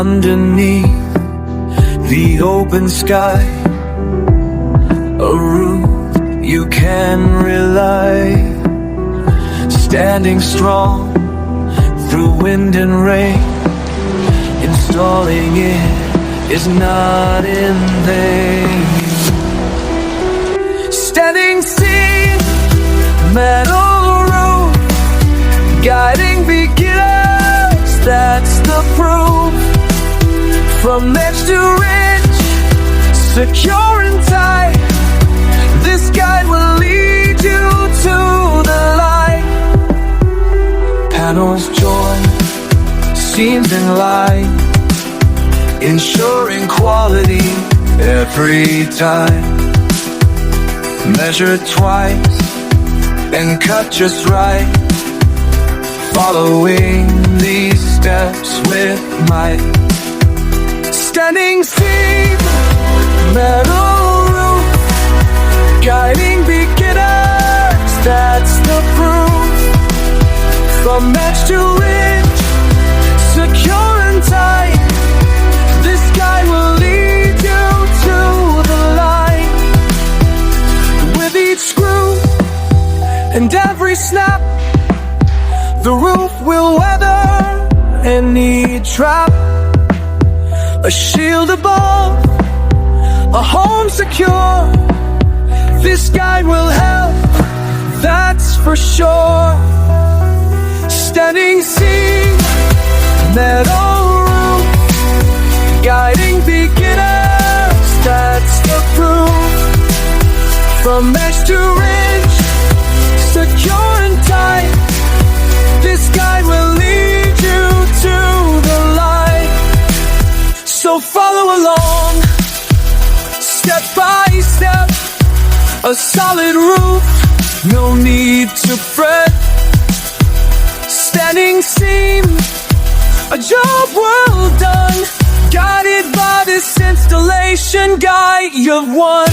underneath the open sky, a roof you can rely, standing strong through wind and rain. Installing it is not in vain. Standing seam, metal roof, guiding beginners, that's the proof. From edge to ridge, secure and tight, this guide will lead you to the light. Panels join, seams in line, ensuring quality every time. Measure twice and cut just right, following these steps with might. Standing seam, metal roof, guiding beginners, that's the proof. From edge to ridge, secure and tight, this guide will lead you to the light. With each screw and every snap, the roof will weather any trap. A shield above, a home secure, this guide will help, that's for sure. Standing seam, metal roof, guiding beginners, that's the proof. From edge to ridge, secure and tight, this guide will lead you to the light. So follow along, step by step, a solid roof, no need to fret. Standing seam, a job well done, guided by this installation guide you've won.